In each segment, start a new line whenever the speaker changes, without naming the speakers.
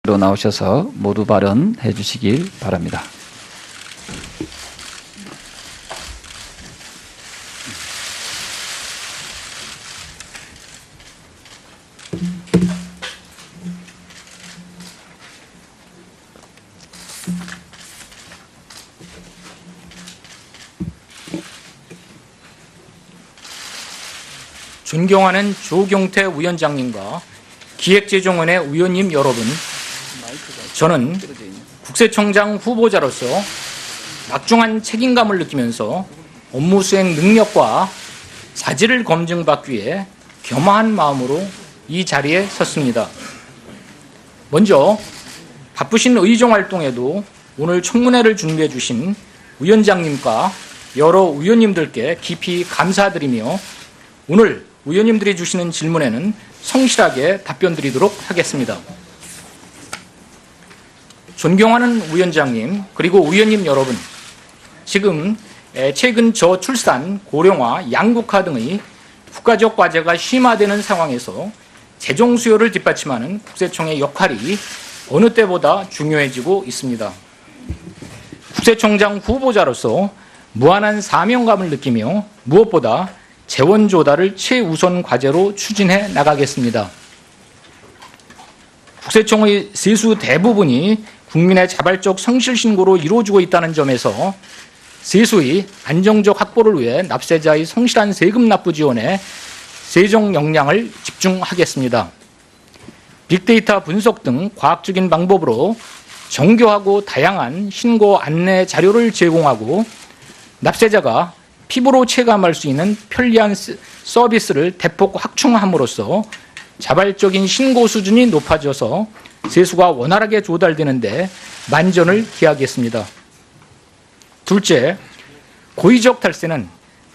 로 나오셔서 모두 발언해 주시길 바랍니다.
존경하는 조경태 위원장님과 기획재정원의 위원님 여러분, 저는 국세청장 후보자로서 막중한 책임감을 느끼면서 업무 수행 능력과 자질을 검증받기 위해 겸허한 마음으로 이 자리에 섰습니다. 먼저 바쁘신 의정활동에도 오늘 청문회를 준비해 주신 위원장님과 여러 위원님들께 깊이 감사드리며 오늘 위원님들이 주시는 질문에는 성실하게 답변드리도록 하겠습니다. 존경하는 위원장님 그리고 위원님 여러분, 지금 최근 저출산, 고령화, 양극화 등의 국가적 과제가 심화되는 상황에서 재정 수요를 뒷받침하는 국세청의 역할이 어느 때보다 중요해지고 있습니다. 국세청장 후보자로서 무한한 사명감을 느끼며 무엇보다 재원 조달을 최우선 과제로 추진해 나가겠습니다. 국세청의 세수 대부분이 국민의 자발적 성실신고로 이루어지고 있다는 점에서 세수의 안정적 확보를 위해 납세자의 성실한 세금 납부 지원에 세정 역량을 집중하겠습니다. 빅데이터 분석 등 과학적인 방법으로 정교하고 다양한 신고 안내 자료를 제공하고 납세자가 피부로 체감할 수 있는 편리한 서비스를 대폭 확충함으로써 자발적인 신고 수준이 높아져서 세수가 원활하게 조달되는데 만전을 기하겠습니다. 둘째, 고의적 탈세는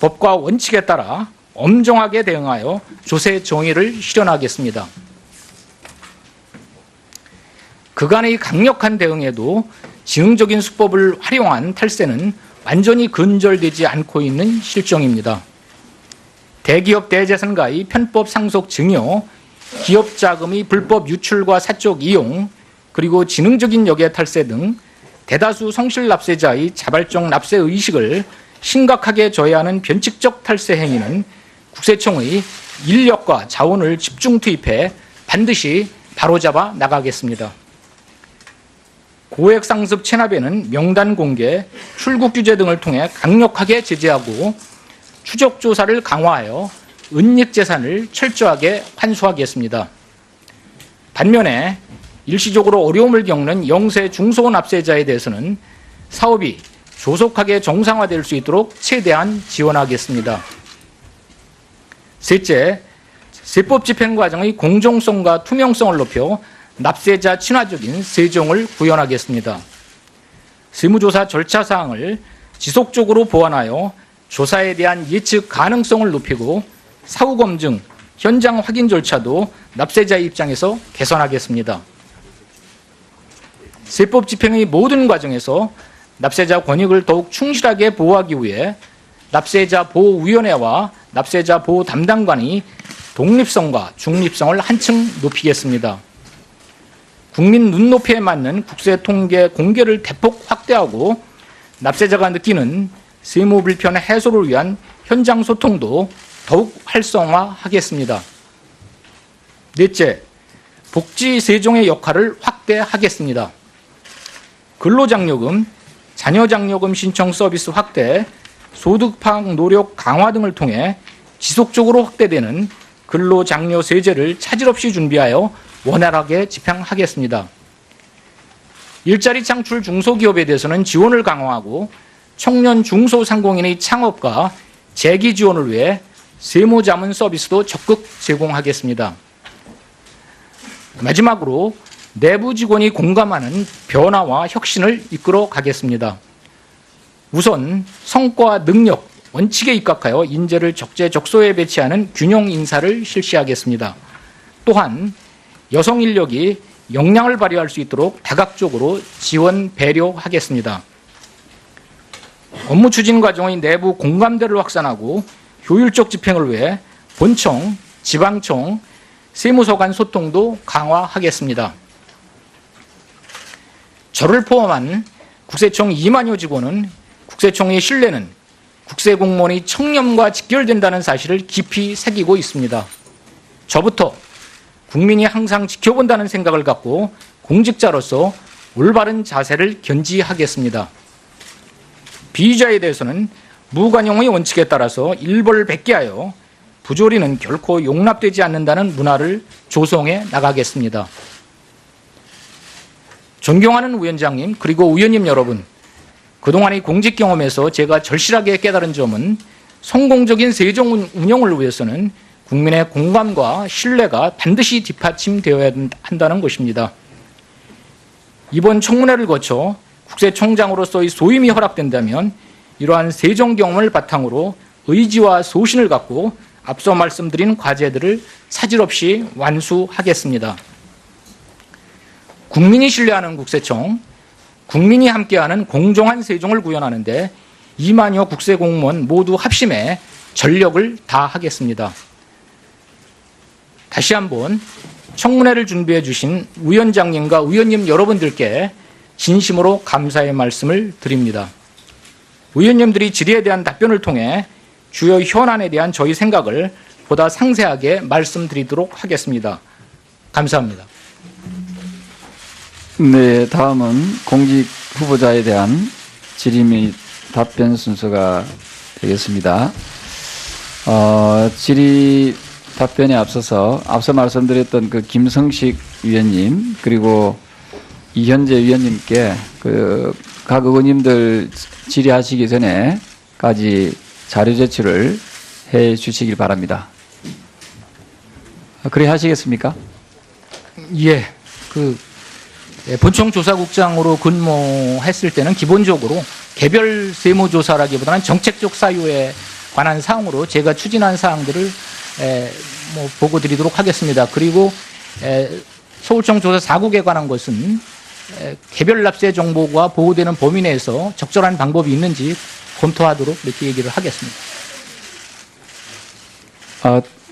법과 원칙에 따라 엄정하게 대응하여 조세 정의를 실현하겠습니다. 그간의 강력한 대응에도 지능적인 수법을 활용한 탈세는 완전히 근절되지 않고 있는 실정입니다. 대기업 대재산가의 편법 상속 증여, 기업 자금의 불법 유출과 사적 이용, 그리고 지능적인 역의 탈세 등 대다수 성실 납세자의 자발적 납세 의식을 심각하게 저해하는 변칙적 탈세 행위는 국세청의 인력과 자원을 집중 투입해 반드시 바로잡아 나가겠습니다. 고액 상습 체납에는 명단 공개, 출국 규제 등을 통해 강력하게 제재하고 추적 조사를 강화하여 은닉 재산을 철저하게 환수하겠습니다. 반면에 일시적으로 어려움을 겪는 영세 중소 납세자에 대해서는 사업이 조속하게 정상화될 수 있도록 최대한 지원하겠습니다. 셋째, 세법 집행 과정의 공정성과 투명성을 높여 납세자 친화적인 세정을 구현하겠습니다. 세무조사 절차 사항을 지속적으로 보완하여 조사에 대한 예측 가능성을 높이고 사후 검증, 현장 확인 절차도 납세자의 입장에서 개선하겠습니다. 세법 집행의 모든 과정에서 납세자 권익을 더욱 충실하게 보호하기 위해 납세자 보호위원회와 납세자 보호 담당관이 독립성과 중립성을 한층 높이겠습니다. 국민 눈높이에 맞는 국세 통계 공개를 대폭 확대하고 납세자가 느끼는 세무 불편 해소를 위한 현장 소통도 더욱 활성화하겠습니다. 넷째, 복지 세정의 역할을 확대하겠습니다. 근로장려금, 자녀장려금 신청 서비스 확대, 소득 파악 노력 강화 등을 통해 지속적으로 확대되는 근로장려 세제를 차질 없이 준비하여 원활하게 집행하겠습니다. 일자리 창출 중소기업에 대해서는 지원을 강화하고 청년 중소상공인의 창업과 재기 지원을 위해 세무자문 서비스도 적극 제공하겠습니다. 마지막으로 내부 직원이 공감하는 변화와 혁신을 이끌어 가겠습니다. 우선 성과 능력, 원칙에 입각하여 인재를 적재적소에 배치하는 균형 인사를 실시하겠습니다. 또한 여성 인력이 역량을 발휘할 수 있도록 다각적으로 지원 배려하겠습니다. 업무 추진 과정의 내부 공감대를 확산하고 효율적 집행을 위해 본청, 지방청, 세무서 간 소통도 강화하겠습니다. 저를 포함한 국세청 2만여 직원은 국세청의 신뢰는 국세공무원의 청렴과 직결된다는 사실을 깊이 새기고 있습니다. 저부터 국민이 항상 지켜본다는 생각을 갖고 공직자로서 올바른 자세를 견지하겠습니다. 비위자에 대해서는 무관용의 원칙에 따라서 일벌백계하여 부조리는 결코 용납되지 않는다는 문화를 조성해 나가겠습니다. 존경하는 위원장님 그리고 의원님 여러분, 그동안의 공직 경험에서 제가 절실하게 깨달은 점은 성공적인 세정 운영을 위해서는 국민의 공감과 신뢰가 반드시 뒷받침되어야 한다는 것입니다. 이번 청문회를 거쳐 국세청장으로서의 소임이 허락된다면 이러한 세정 경험을 바탕으로 의지와 소신을 갖고 앞서 말씀드린 과제들을 사실없이 완수하겠습니다. 국민이 신뢰하는 국세청, 국민이 함께하는 공정한 세종을 구현하는 데 2만여 국세공무원 모두 합심해 전력을 다하겠습니다. 다시 한번 청문회를 준비해 주신 위원장님과 의원님 여러분들께 진심으로 감사의 말씀을 드립니다. 의원님들이 질의에 대한 답변을 통해 주요 현안에 대한 저희 생각을 보다 상세하게 말씀드리도록 하겠습니다. 감사합니다.
네, 다음은 공직 후보자에 대한 질의 및 답변 순서가 되겠습니다. 질의 답변에 앞서 말씀드렸던 그 김성식 위원님 그리고 이현재 위원님께 각 의원님들 질의하시기 전에까지 자료 제출을 해 주시길 바랍니다. 그래 하시겠습니까?
예, 본청 조사국장으로 근무했을 때는 기본적으로 개별 세무조사라기보다는 정책적 사유에 관한 사항으로 제가 추진한 사항들을 보고 드리도록 하겠습니다. 그리고 서울청 조사 4국에 관한 것은 개별 납세 정보가 보호되는 범위 내에서 적절한 방법이 있는지 검토하도록 이렇게 얘기를 하겠습니다.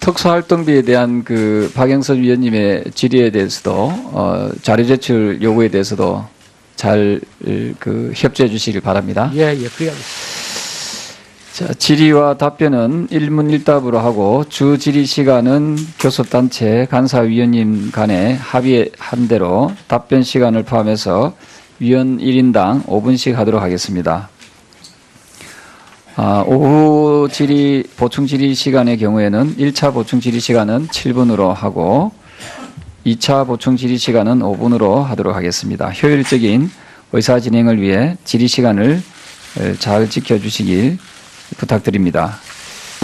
특수활동비에 대한 그 박영선 위원님의 질의에 대해서도 자료 제출 요구에 대해서도 잘 협조해 주시길 바랍니다.
예, 그래야겠습니다.
자, 질의와 답변은 일문일답으로 하고 주 질의 시간은 교섭단체 간사위원님 간에 합의한 대로 답변 시간을 포함해서 위원 1인당 5분씩 하도록 하겠습니다. 오후 질의, 보충 질의 시간의 경우에는 1차 보충 질의 시간은 7분으로 하고 2차 보충 질의 시간은 5분으로 하도록 하겠습니다. 효율적인 의사 진행을 위해 질의 시간을 잘 지켜주시길 부탁드립니다.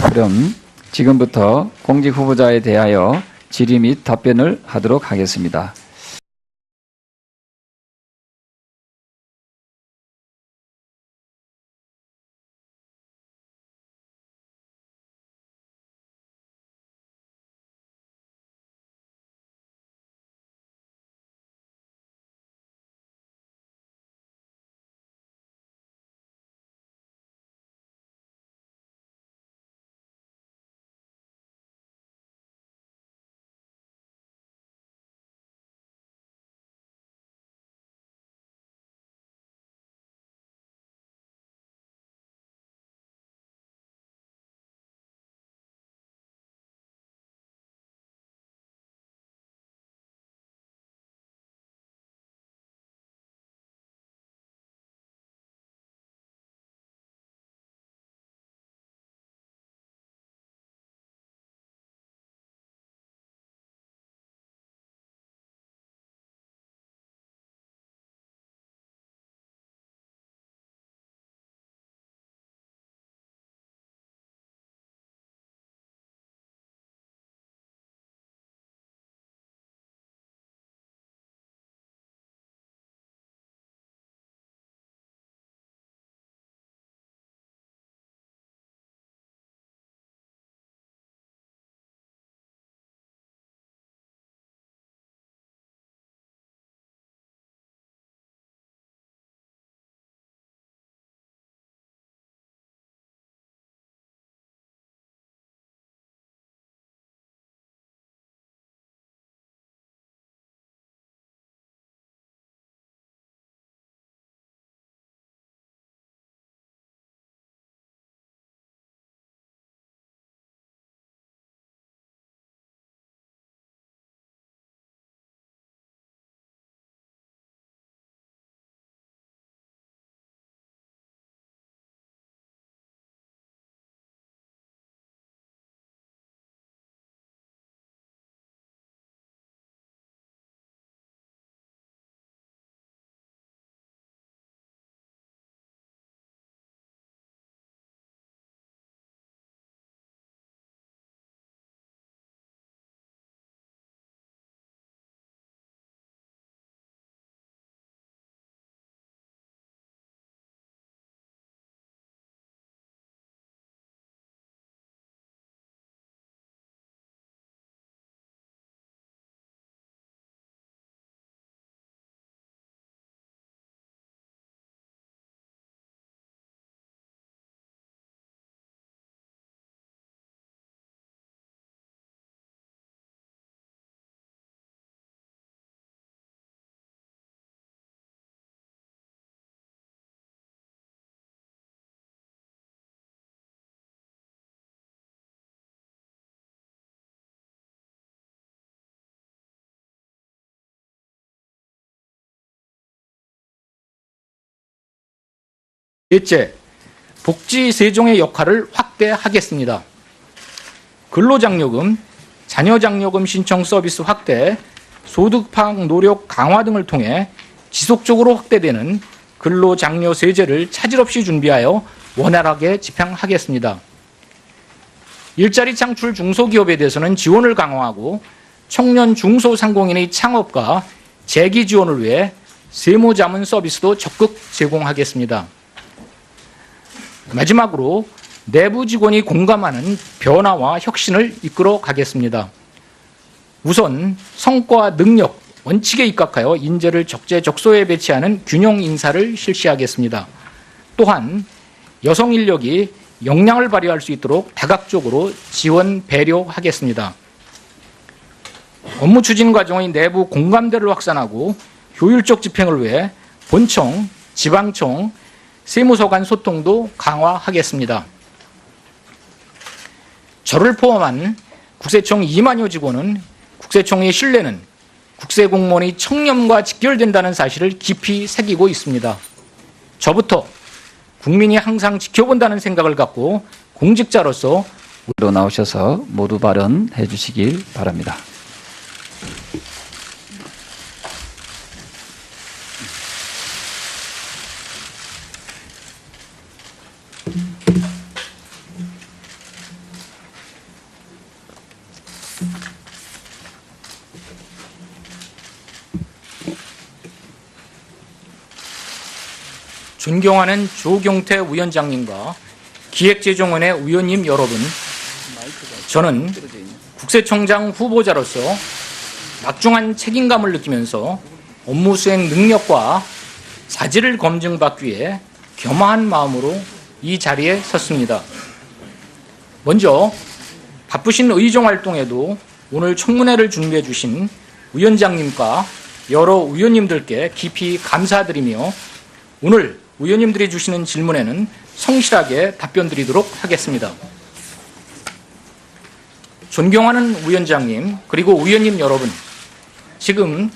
그럼 지금부터 공직 후보자에 대하여 질의 및 답변을 하도록 하겠습니다.
셋째, 복지세종의 역할을 확대하겠습니다. 근로장려금, 자녀장려금 신청 서비스 확대, 소득 파악 노력 강화 등을 통해 지속적으로 확대되는 근로장려세제를 차질 없이 준비하여 원활하게 집행하겠습니다. 일자리 창출 중소기업에 대해서는 지원을 강화하고 청년 중소상공인의 창업과 재기 지원을 위해 세무자문 서비스도 적극 제공하겠습니다. 마지막으로 내부 직원이 공감하는 변화와 혁신을 이끌어 가겠습니다. 우선 성과 능력, 원칙에 입각하여 인재를 적재적소에 배치하는 균형 인사를 실시하겠습니다. 또한 여성 인력이 역량을 발휘할 수 있도록 다각적으로 지원 배려하겠습니다. 업무 추진 과정의 내부 공감대를 확산하고 효율적 집행을 위해 본청, 지방청, 세무서 간 소통도 강화하겠습니다. 저를 포함한 국세청 2만여 직원은 국세청의 신뢰는 국세공무원의 청렴과 직결된다는 사실을 깊이 새기고 있습니다. 저부터 국민이 항상 지켜본다는 생각을 갖고 공직자로서
나오셔서 모두 발언해 주시길 바랍니다.
존경하는 조경태 위원장님과 기획재정원의 위원님 여러분, 저는 국세청장 후보자로서 막중한 책임감을 느끼면서 업무 수행 능력과 자질을 검증받기 위해 겸허한 마음으로 이 자리에 섰습니다. 먼저 바쁘신 의정 활동에도 오늘 청문회를 준비해 주신 위원장님과 여러 위원님들께 깊이 감사드리며 오늘 위원님들이 주시는 질문에는 성실하게 답변 드리도록 하겠습니다. 존경하는 위원장님 그리고 위원님 여러분, 지금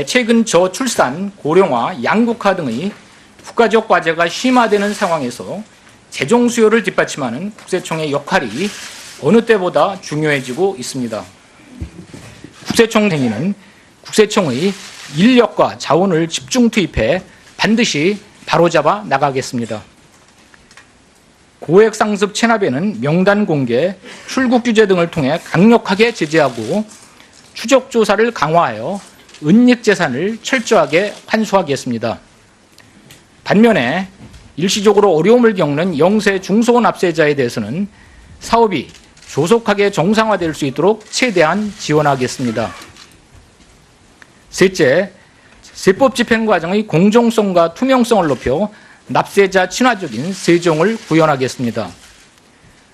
최근 저출산, 고령화, 양극화 등의 국가적 과제가 심화되는 상황에서 재정 수요를 뒷받침하는 국세청의 역할이 어느 때보다 중요해지고 있습니다. 국세청 행위는 국세청의 인력과 자원을 집중 투입해 반드시 바로잡아 나가겠습니다. 고액 상습 체납에는 명단 공개, 출국 규제 등을 통해 강력하게 제재하고 추적 조사를 강화하여 은닉 재산을 철저하게 환수하겠습니다. 반면에 일시적으로 어려움을 겪는 영세 중소 납세자에 대해서는 사업이 조속하게 정상화될 수 있도록 최대한 지원하겠습니다. 셋째, 세법 집행 과정의 공정성과 투명성을 높여 납세자 친화적인 세정을 구현하겠습니다.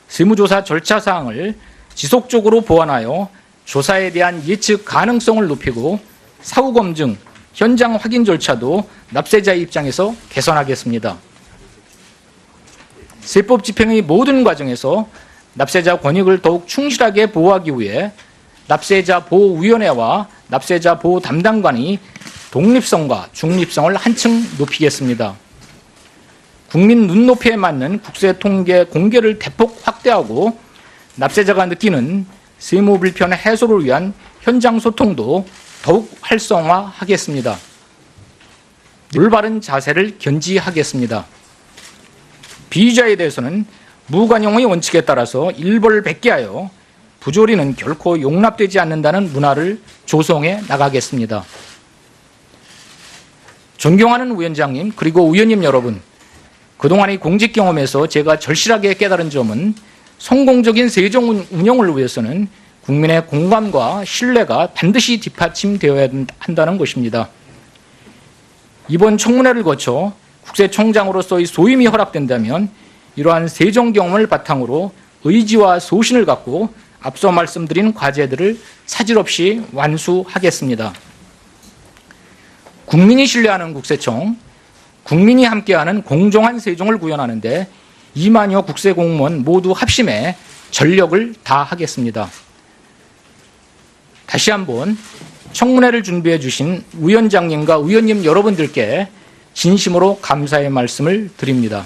세무조사 절차 사항을 지속적으로 보완하여 조사에 대한 예측 가능성을 높이고 사후 검증, 현장 확인 절차도 납세자의 입장에서 개선하겠습니다. 세법 집행의 모든 과정에서 납세자 권익을 더욱 충실하게 보호하기 위해 납세자 보호위원회와 납세자 보호 담당관이 독립성과 중립성을 한층 높이겠습니다. 국민 눈높이에 맞는 국세 통계 공개를 대폭 확대하고 납세자가 느끼는 세무 불편 해소를 위한 현장 소통도 더욱 활성화하겠습니다. 올바른 자세를 견지하겠습니다. 피의자에 대해서는 무관용의 원칙에 따라서 일벌백계하여 부조리는 결코 용납되지 않는다는 문화를 조성해 나가겠습니다. 존경하는 위원장님 그리고 위원님 여러분, 그동안의 공직 경험에서 제가 절실하게 깨달은 점은 성공적인 세정 운영을 위해서는 국민의 공감과 신뢰가 반드시 뒷받침되어야 한다는 것입니다. 이번 청문회를 거쳐 국세청장으로서의 소임이 허락된다면 이러한 세정 경험을 바탕으로 의지와 소신을 갖고 앞서 말씀드린 과제들을 차질 없이 완수하겠습니다. 국민이 신뢰하는 국세청, 국민이 함께하는 공정한 세종을 구현하는 데 2만여 국세공무원 모두 합심해 전력을 다하겠습니다. 다시 한번 청문회를 준비해 주신 위원장님과 위원님 여러분들께 진심으로 감사의 말씀을 드립니다.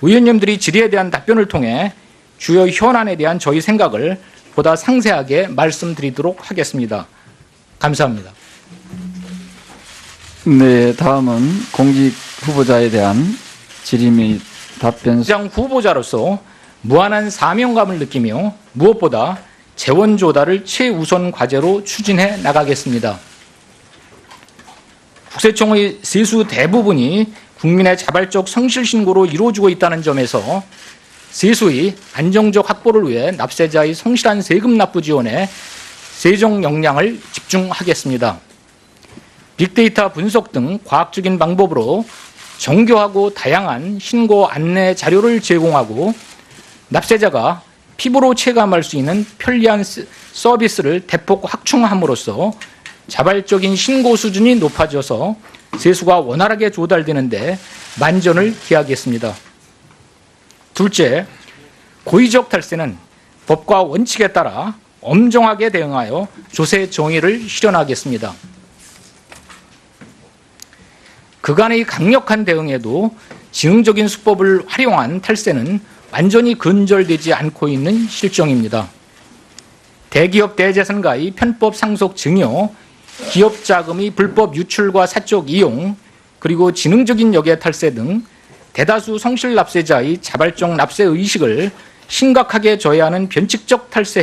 의원님들이 질의에 대한 답변을 통해 주요 현안에 대한 저희 생각을 보다 상세하게 말씀드리도록 하겠습니다. 감사합니다.
네, 다음은 공직 후보자에 대한 질의 및 답변.
시장 후보자로서 무한한 사명감을 느끼며 무엇보다 재원 조달을 최우선 과제로 추진해 나가겠습니다. 국세청의 세수 대부분이 국민의 자발적 성실 신고로 이루어지고 있다는 점에서 세수의 안정적 확보를 위해 납세자의 성실한 세금 납부 지원에 세정 역량을 집중하겠습니다. 빅데이터 분석 등 과학적인 방법으로 정교하고 다양한 신고 안내 자료를 제공하고 납세자가 피부로 체감할 수 있는 편리한 서비스를 대폭 확충함으로써 자발적인 신고 수준이 높아져서 세수가 원활하게 조달되는데 만전을 기하겠습니다. 둘째, 고의적 탈세는 법과 원칙에 따라 엄정하게 대응하여 조세 정의를 실현하겠습니다. 그간의 강력한 대응에도 지능적인 수법을 활용한 탈세는 완전히 근절되지 않고 있는 실정입니다. 대기업 대재산가의 편법 상속 증여, 기업 자금의 불법 유출과 사적 이용, 그리고 지능적인 역의 탈세 등 대다수 성실 납세자의 자발적 납세 의식을 심각하게 저해하는 변칙적 탈세